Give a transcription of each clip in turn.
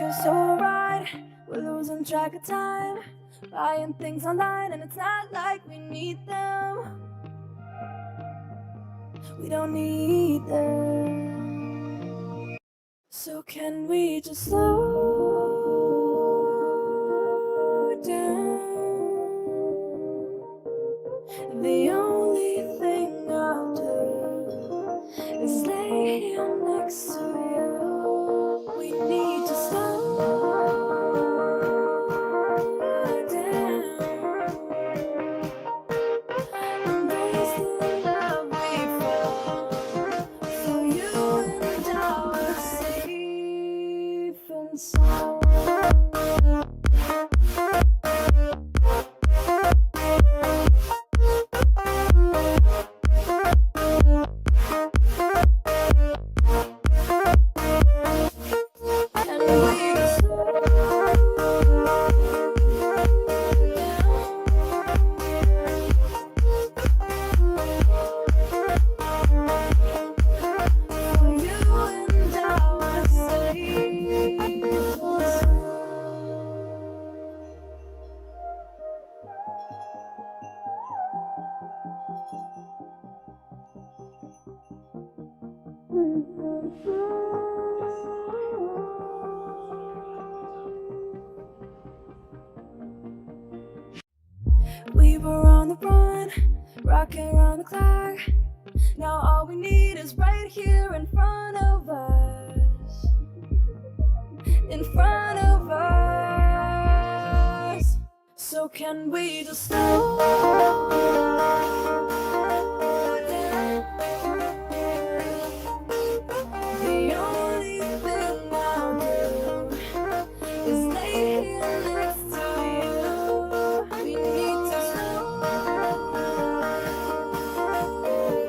feels so right. We're losing track of time, buying things online, and it's not like we need them. We don't need them. So can we just slow down? The only thing I'll do is lay here next to you. We need to slow down. Embrace the love we found. For you and I are safe and sound. We were on the run, rocking around the clock. Now all we need is right here in front of us. In front of us. So can we just slow down? The only thing I'll do is lay here next to you. We need to slow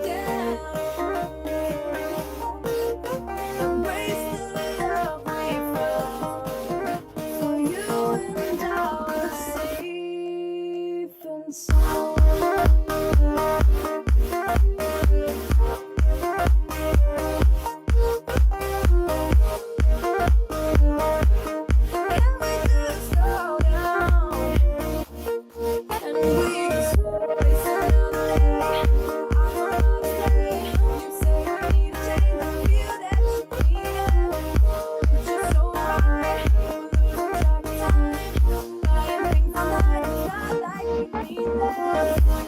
down. Embrace the love we found. For you and I are safe and sound. Can we just slow down? And we just waste another day. I don't wanna stay. You say I need a change. I feel that you need it. But you're so right. We're losing track of time. Buying things online. It's not like we need them.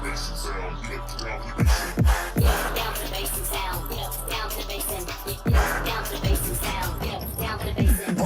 down for the bass and sound, get up, down for the bass and down for the bass and sound, get up, down for the bass and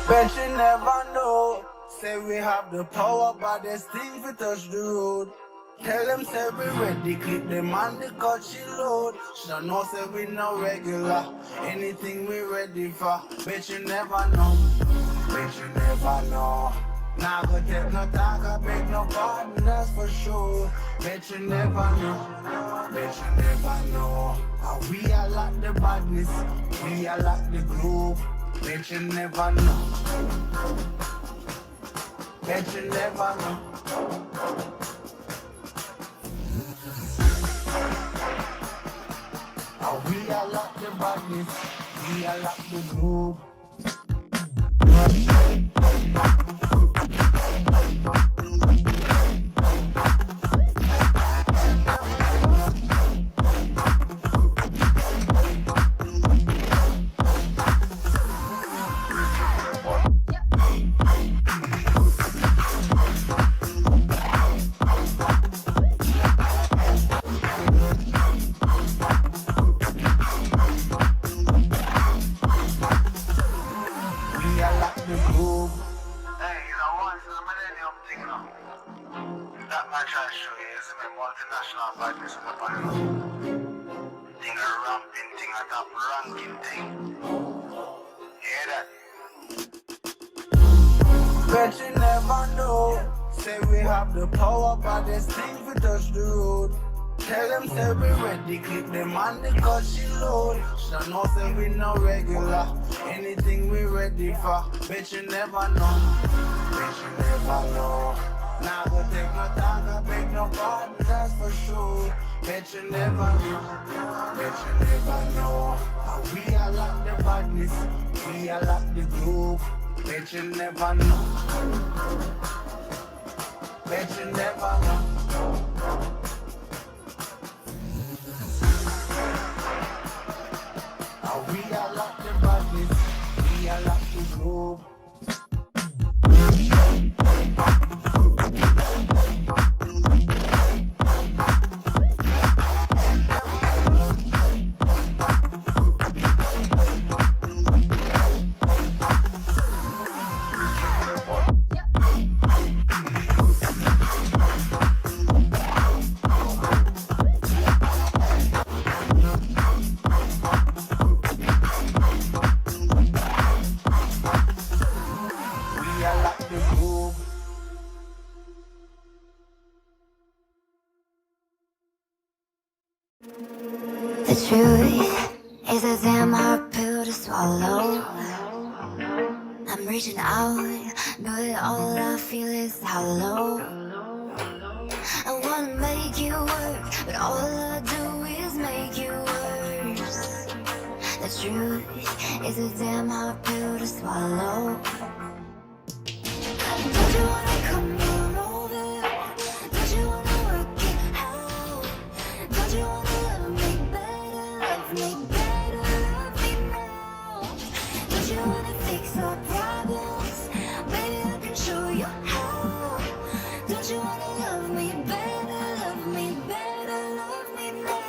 Bet you never know. Say we have the power, but there's things we touch the road. Tell them say we ready, clip them on the cut she load. Should know say we no regular. Anything we ready for. Bet you never know. Bet you never know. Nah go take no talk, I beg no pardon, that's for sure. Bet you never know. Bet you never know. How we are like the badness, we are like the group. Bet you never know. Bet you never know. How we are like the badness, we are like the group. Multinational badness in the panel. Thing a ramping thing, a top ranking thing. Hear that? Bet you never know. Say we have the power, but there's things we touch the road. Tell them say we ready, clip them on the cut she load. Should know say we no regular. Anything we ready for. Bet you never know. Bet you never know. Nah go take no talk, I beg no pardon, that's for sure. Bet you never know. Bet you never know. How we are like the badness, we are like the group. Bet you never know. Bet you never know. How we are like the badness, we are like the group. The truth is a damn hard pill to swallow. I'm reaching out, but all I feel is hollow. I wanna make you work, but all I do is make you worse. The truth is a damn hard pill to swallow. Don't you wanna come on over? Don't you wanna work it out? Don't you wanna love me better, love me better, love me now? Don't you wanna fix our problems? Baby, I can show you how. Don't you wanna love me better, love me better, love me now?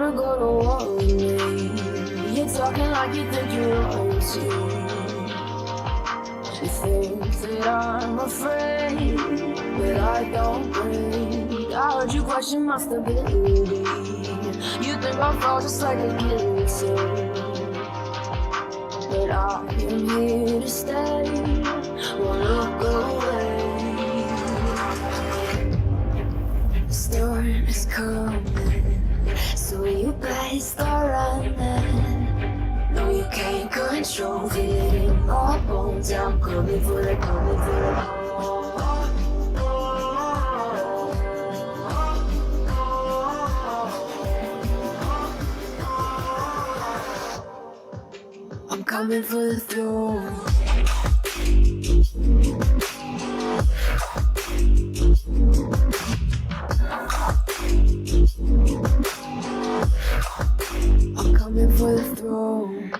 wanna go to war with me. You're talking like you think you're royalty. You think that I'm afraid, but I don't break. I heard you question my stability. You think I'll fall just like a guillotine, but I am here to stay. Won't look away. The storm is coming, so you better start running. No, you can't control feeling all bones. I'm coming for the, coming for the. I'm coming for the throne. I'm coming for the throne.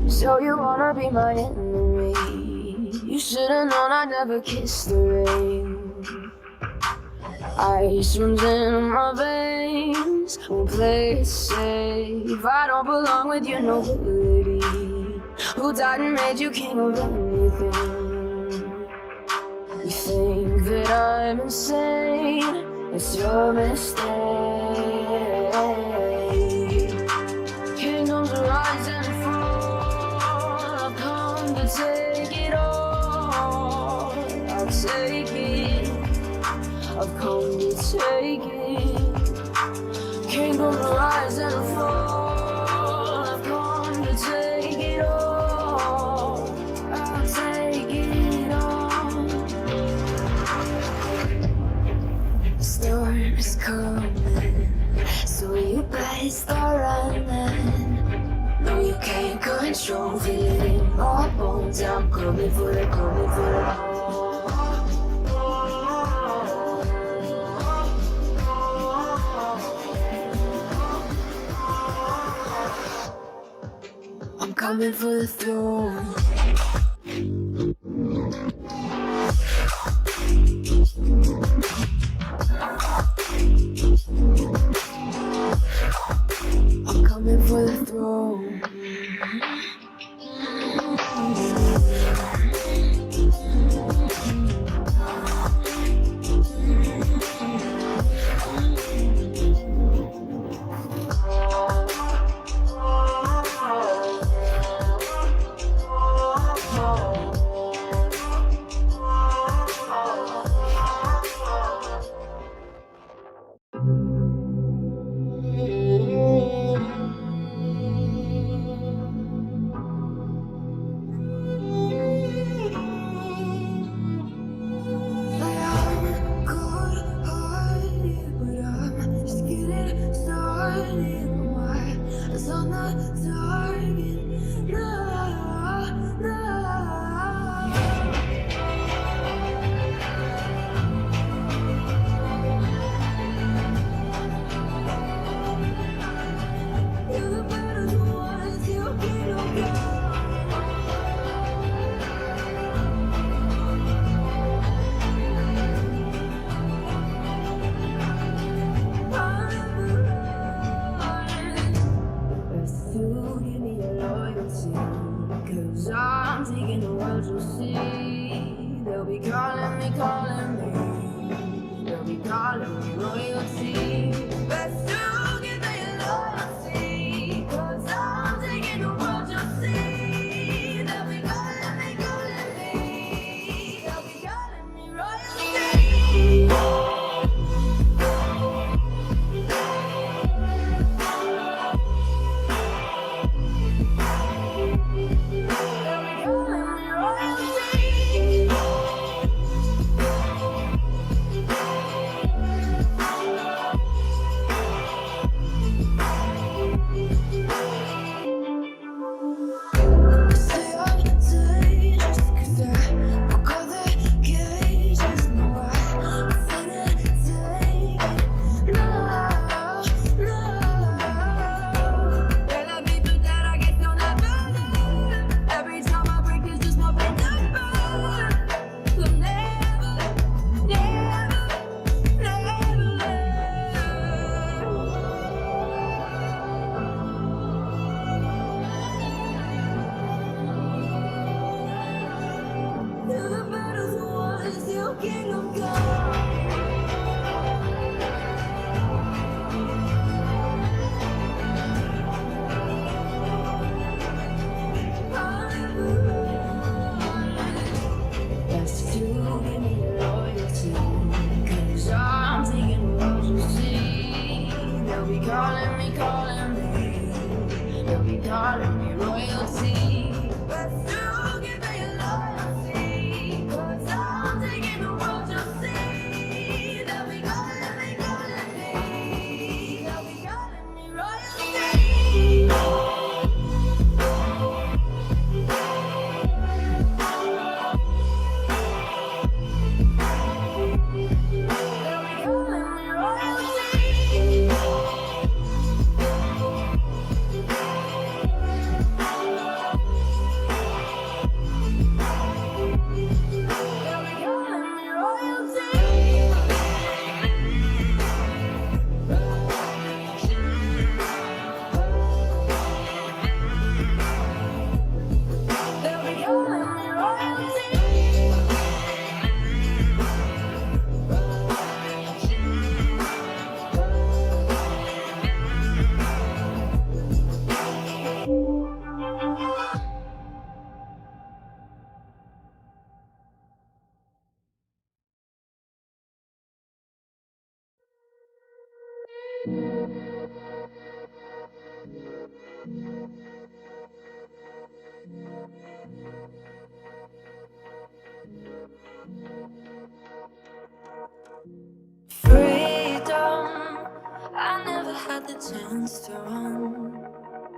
So you wanna be my enemy? You should've known I never kissed the rain. Ice runs in my veins, won't play it safe. I don't belong with your nobility. Who died and made you king of anything? You think that I'm insane? It's your mistake. Kingdoms rise and fall. I've come to take it all. I'll take it. I've come to take it. Kingdoms rise and fall. I've come to take it all. I'll take it all. The storm is coming, so you better start running. No, you can't control feeling all bones. I'm coming for the, coming for the. I'm coming for the throne. I'm coming for the throne. Cause I'm taking the world to see. They'll be calling me, they'll be calling me royalty. Best to give me loyalty. Cause I'm taking the world to see. They'll be calling me, they'll be calling me royalty. They'll be calling me royalty. But still give me loyalty. 'Cause I'm taking the world, you'll see. They'll be calling me. They'll be calling me royalty. They'll be calling me royalty. They'll be calling me royalty. They'll be calling me royalty. Freedom, I never had the chance to run.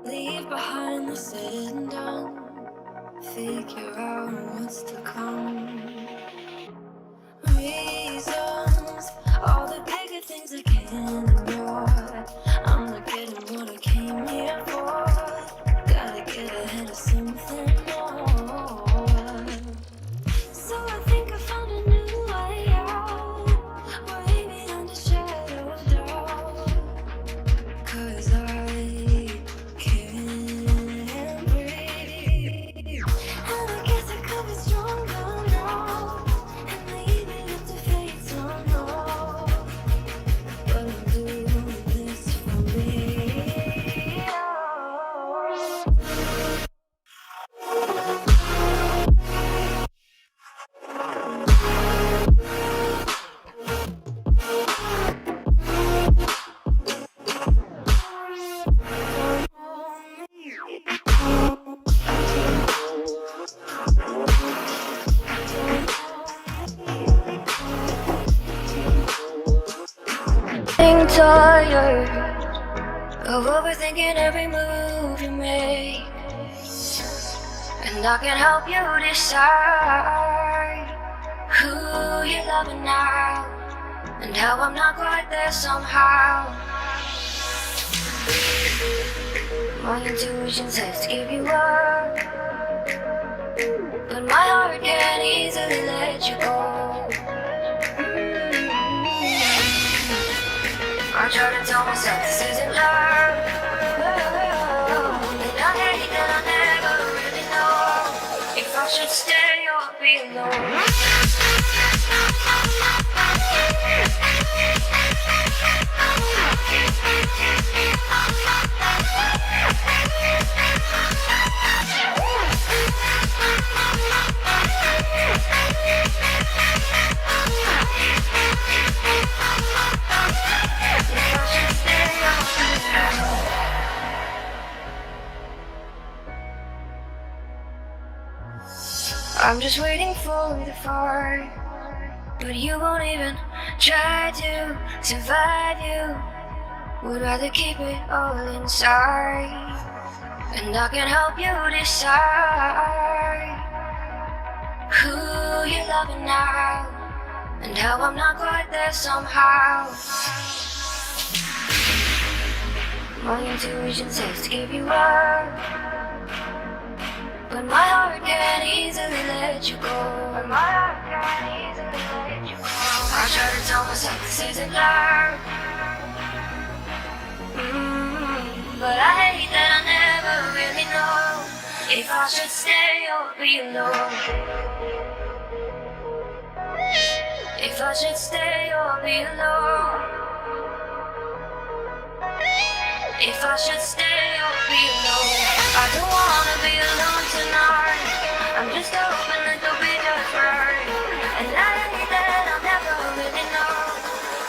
Leave behind the said and done. Figure out what's to come. Reasons, all the bigger things I can't ignore. I'm not getting what I came here for. Gotta get ahead of something more. So I think I found a new way out. Way beyond the shadow of doubt. 'Cause I can't breathe. And I guess I could be stronger now. And maybe live to fate somehow. But I'm doing this for me. Getting tired of overthinking every move you make, and I can help you decide who you're loving now, and how I'm not quite there somehow. My intuition says to give you up, but my heart can't easily let you go. I try to tell myself this isn't love, and I hate that I never really know if I should stay or be alone. I'm just waiting for the fire, but you won't even try to survive. You would rather keep it all inside, and I can help you decide who you're loving now, and how I'm not quite there somehow. My intuition says to give you up, but my heart can't easily let you go. I try to tell myself this isn't love, but I hate that I never really know if I should stay or be alone. If I should stay or be alone. If I should stay or be alone. I don't wanna be alone tonight. I'm just hoping that you'll be just right. And I hate that I'll never really know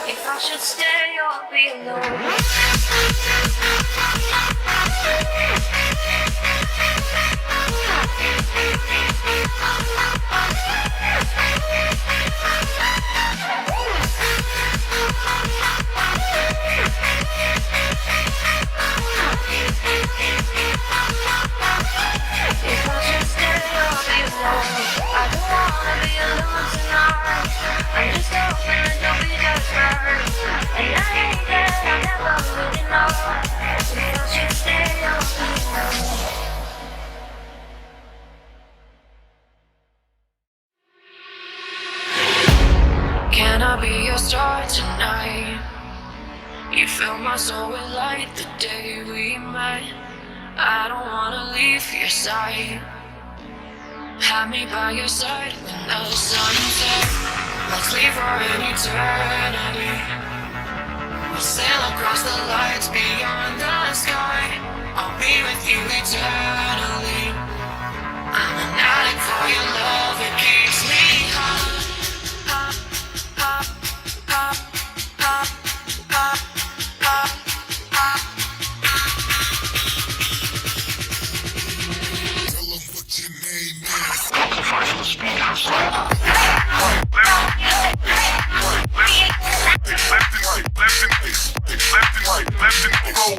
if I should stay or be alone. star tonight. You fill my soul with light the day we met. I don't wanna leave your side. Have me by your side when the sun sets. Let's leave for an eternity. We'll sail across the lights beyond the sky. I'll be with you eternally. I'm an addict for your love, it keeps me hot. Hot, hot, hot, hot, hot, hot, hot. Tell 'em what your name is. Sacrifice the speed of sound. Left and roll.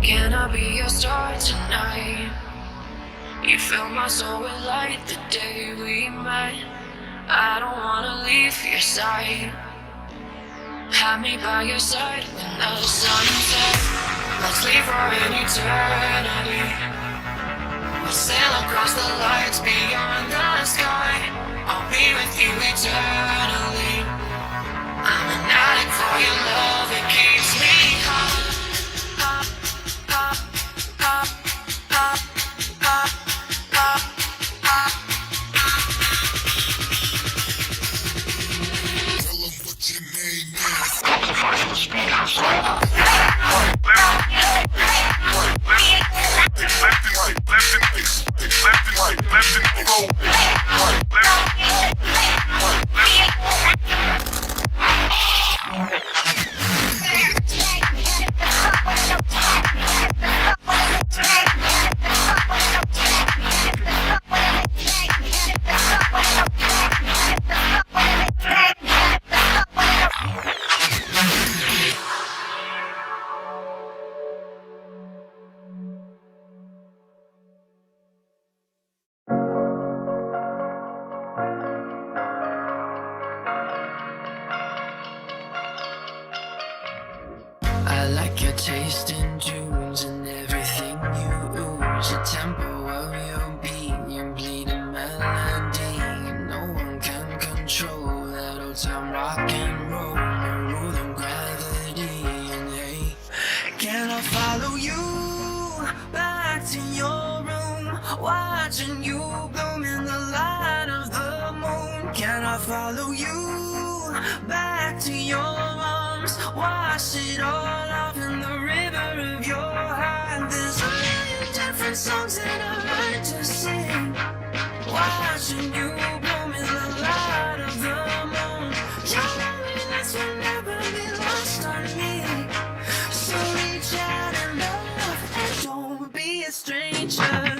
Can I be your star tonight? You fill my soul with light the day we met. I don't wanna leave your side. Have me by your side when the sun sets. Let's leave for an eternity. We'll sail across the lights beyond the sky. I'll be with you eternally. I'm an addict for your love, it keeps me hot. Hot, hot, hot, hot, hot, hot, hot. Tell 'em what your name is. Sacrifice the speed of sound. Left and roll. I like your taste in tunes and everything you ooze. The tempo of your beat, your bleeding melody. No one can control that old time rock and roll. No rule of gravity. And hey, can I follow you back to your room, watching you bloom in the light of the moon? Can I follow you back to your arms, wash it all off in the river of your heart? There's a million different songs that I like to sing, watching you bloom in the light of the moon. Your loneliness will never be lost on me, so reach out and love and don't be a stranger.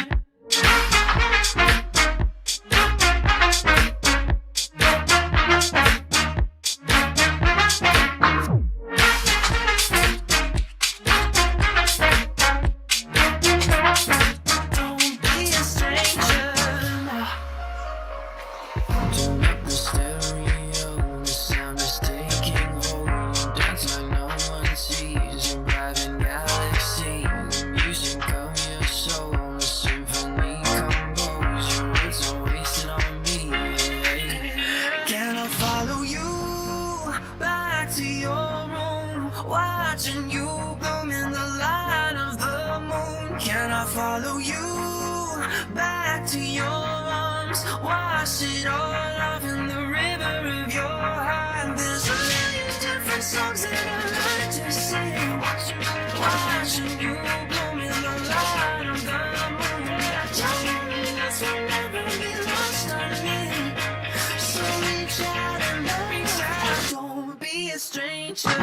Don't be a stranger. Turn up the stereo, the sound is taking hold. You dance like no one sees, in private galaxies. The music of your soul, a symphony composed. Your words are wasted on me. Can I follow you back to your room, watching you bloom in the light of the moon? Can I follow you back to your arms, wash it all off in the river of your heart? There's a million different songs that I like to sing, watching you bloom in the light of the moon. Your loneliness will never be lost on me, so reach out and reach out. Don't be a stranger.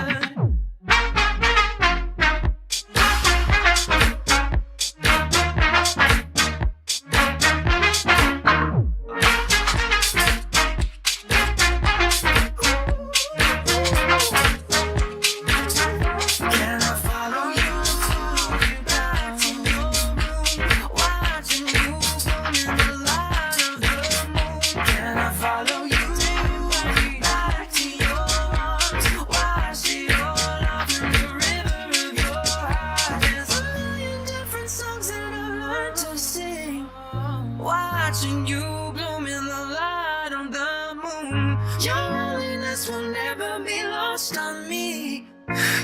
lost on me.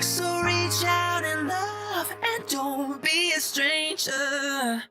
So reach out and love and don't be a stranger.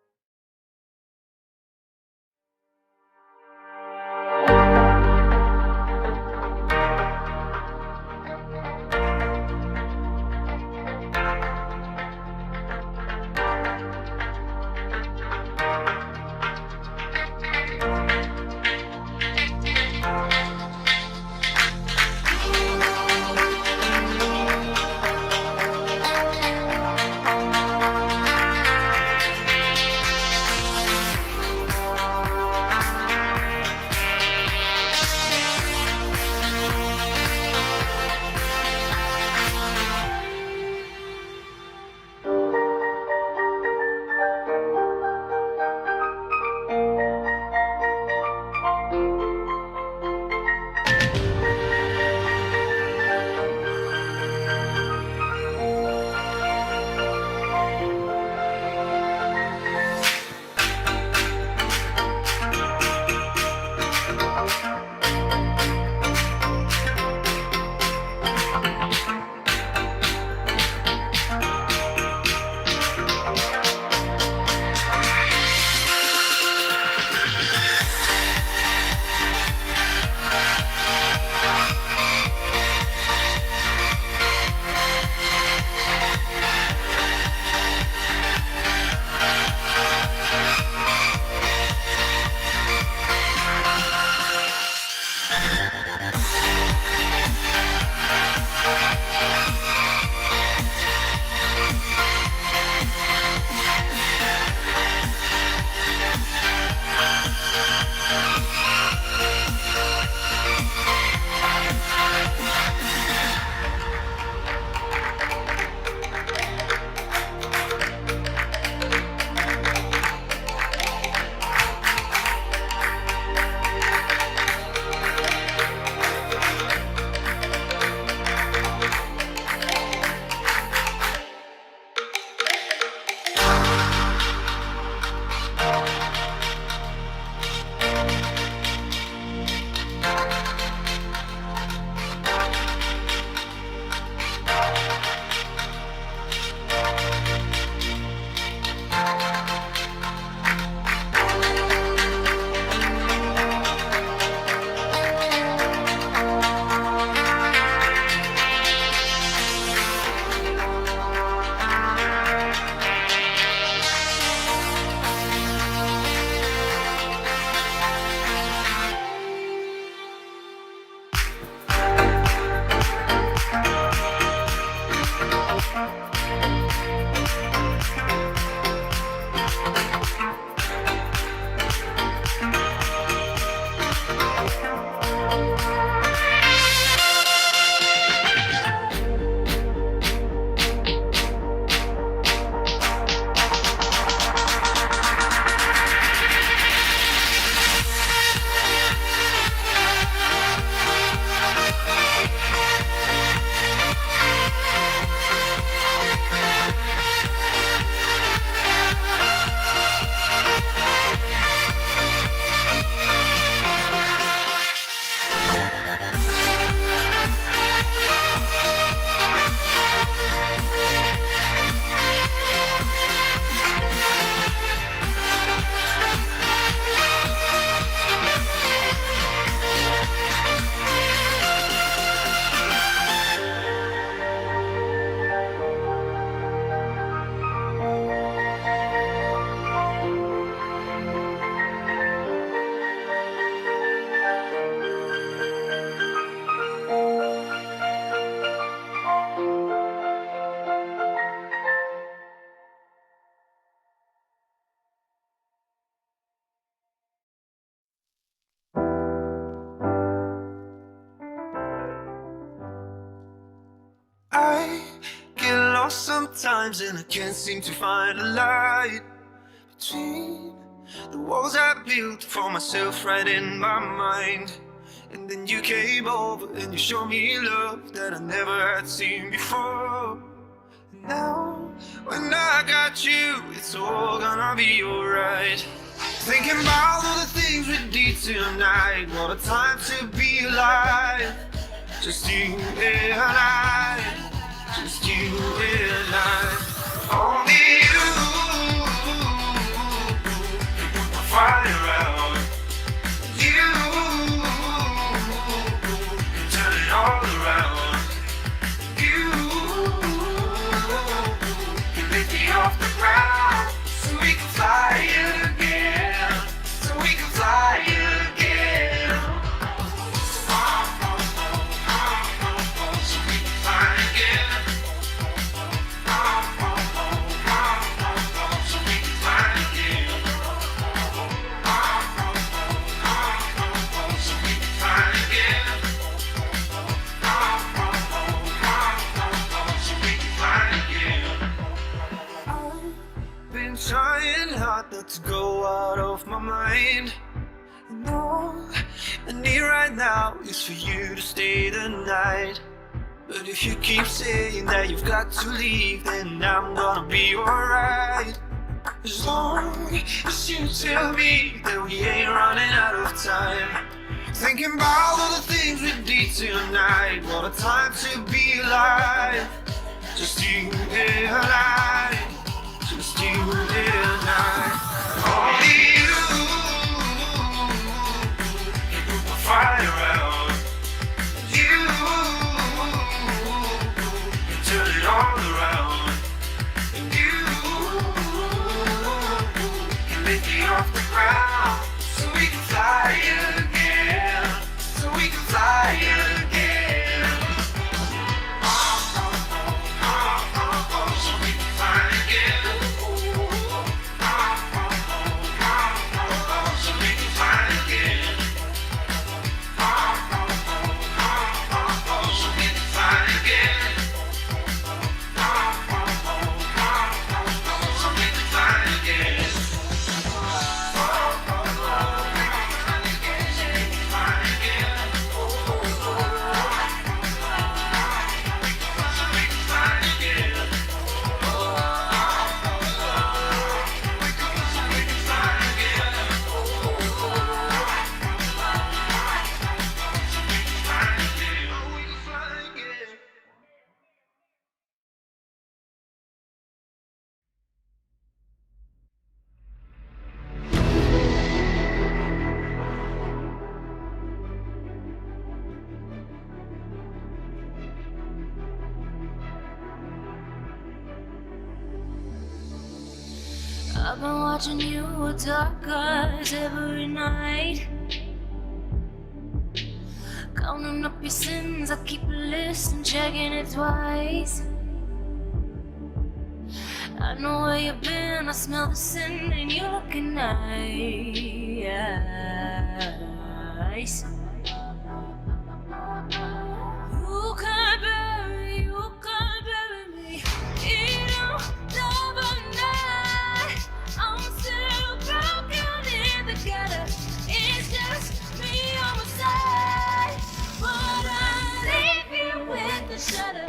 I get lost sometimes and I can't seem to find a light between the walls I built for myself right in my mind. And then you came over and you showed me love that I never had seen before. Now, when I got you, it's all gonna be alright. Thinking about all the things we did tonight, what a time to be alive. Just you and I, just you and I. Only you can put the fire out. You can turn it all around. You can lift me off the ground so we can fly again. So we can fly again. So we can fly again. So we can fly again. So we can fly again. So we can fly again. I've been trying hard not to go out of my mind. And all I need right now is for you to stay the night. But if you keep saying that you've got to leave, then I'm gonna be alright. As long as you tell me that we ain't running out of time. Thinking about all the things we did tonight. What a time to be alive. Just you and I. Just you and I. Only you can put the fire out. You can turn it all around. And you can lift me off the ground so we can fly again. So we can fly again. So we can fly again. So we can fly again. So we can fly again. So we can fly again. I've been watching you with dark eyes every night. Counting up your sins, I keep a list and checking it twice. I know where you've been, I smell the sin and you're looking nice. You can't bury me. You don't love a night. I'm still broken in the gutter. It's just me on my side. But I leave you with the shudder.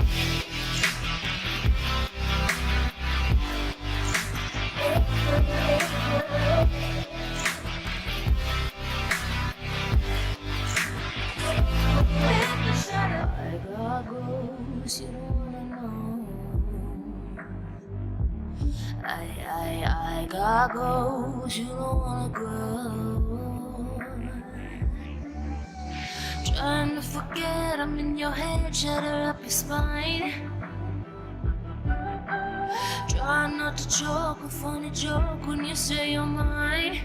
With the shudder. I got goals you don't wanna know. I got goals you don't wanna grow. Trying to forget I'm in your head, shatter up your spine. Try not to choke, a funny joke when you say you're mine.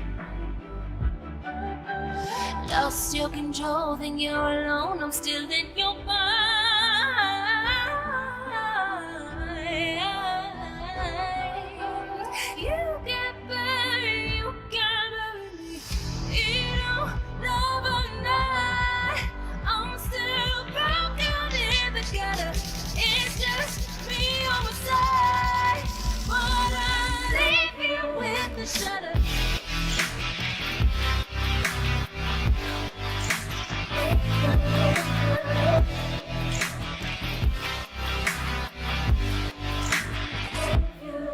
Lost your control, think you're alone, I'm still in your mind. You can't bury me. You don't love a night. I'm still broken in the gutter. It's just me on my side. But I leave you with the shudder.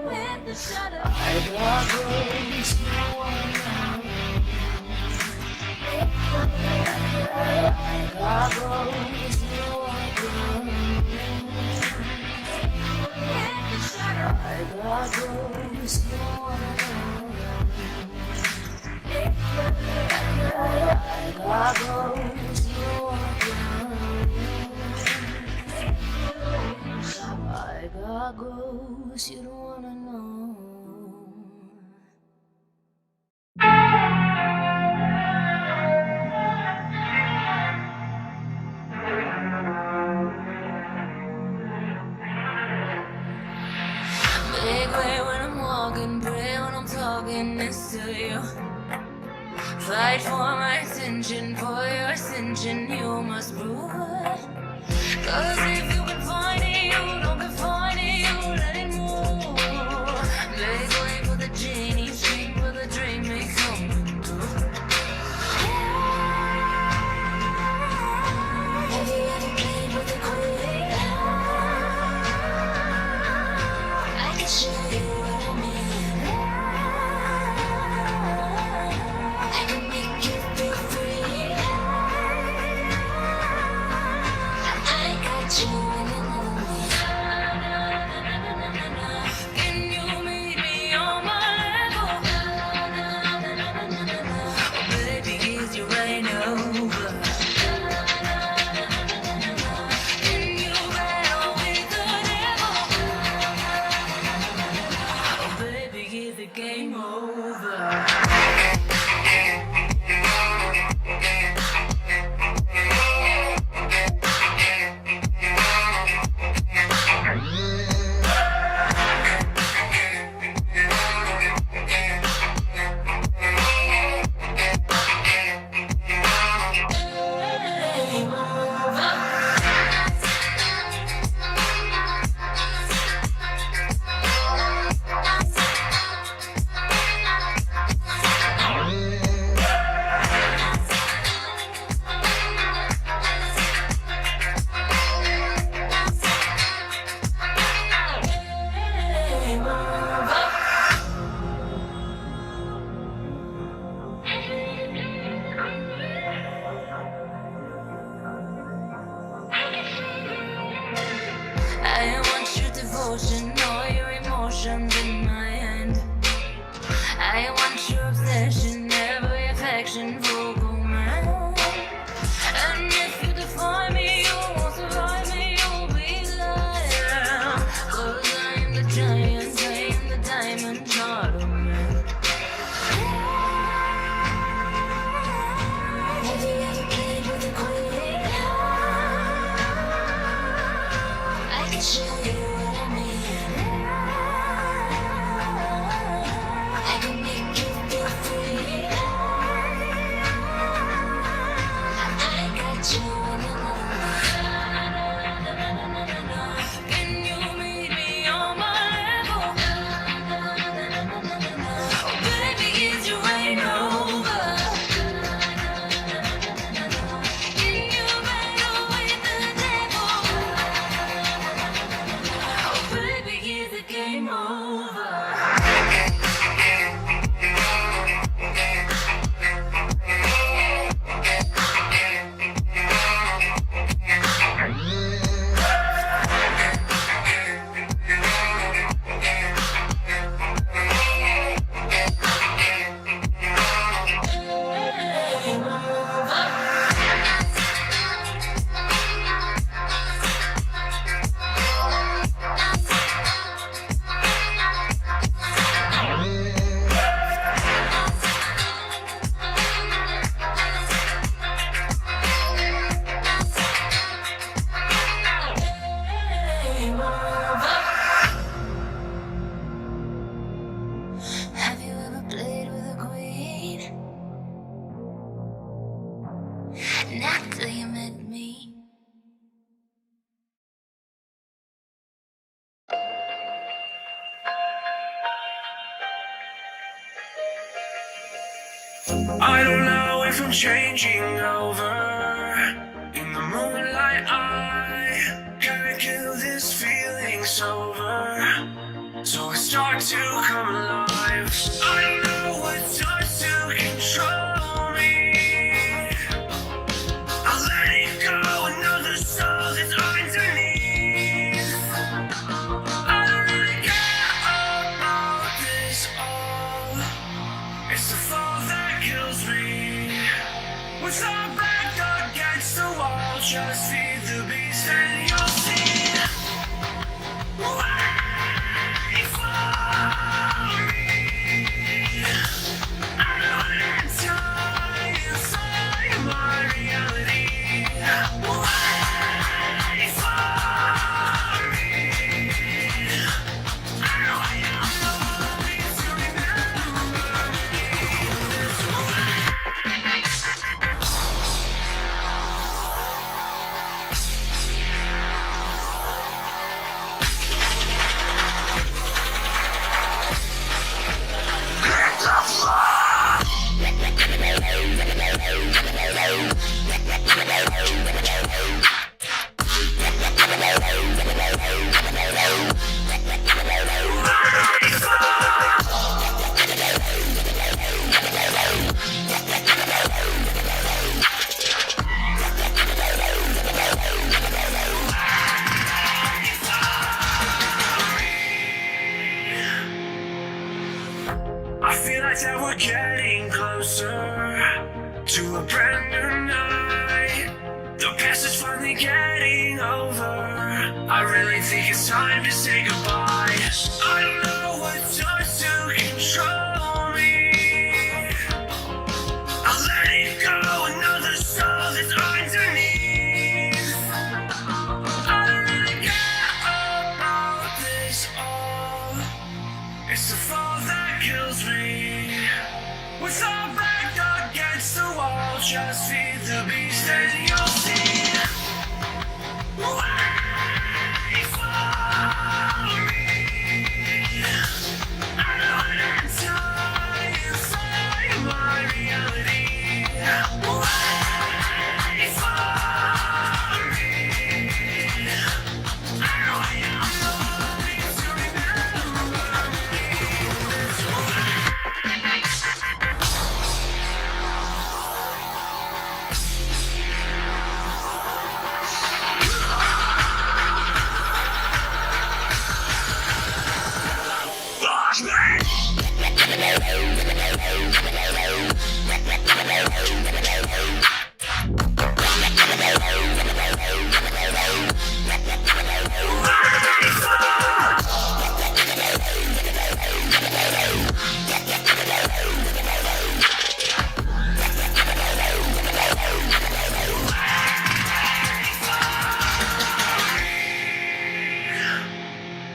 With the shudder. I got goals you wanna know. I got goals you wanna heart grows, you don't wanna know. Make way when I'm walking, pray when I'm talking next to you. Fight for my attention, for your ascension, you must prove. Cause if you can find it, you don't confine it, you let it move. Make way for the genie, street for the dream may come true. Have you ever played with a queen? I can show you what I mean. I can make you feel free. I got you in another me. Can you meet me on my level? Oh, baby, is you right over? Can you battle with the devil? Oh, baby, is the game over? I want your devotion, all your emotions in my hand. I want your obsession, every affection, vocal man. And if you define me, you won't survive me, you'll be lying. Cause I am the giant, I am the diamond, not a man. Have you ever played with a queen? I can show you what I mean. I can make you feel free. I got you in another. Can you meet me on my level? Oh, baby, is you right over? Can you battle with the devil? Oh, baby, is the game over? Have you ever played with a queen? Not till you met me. I don't know if I'm changing over. In the moonlight, I gotta kill this feeling sober. So I start to come alive. I don't know what starts to control me. I'll let it go, another soul that's underneath. I don't really care about this all. It's the fall that kills me. With our back against the wall, just feed the beast and you'll see. Wow. realize that we're getting closer to a brand new night. The past is finally getting over. I really think it's time to say goodbye. I don't know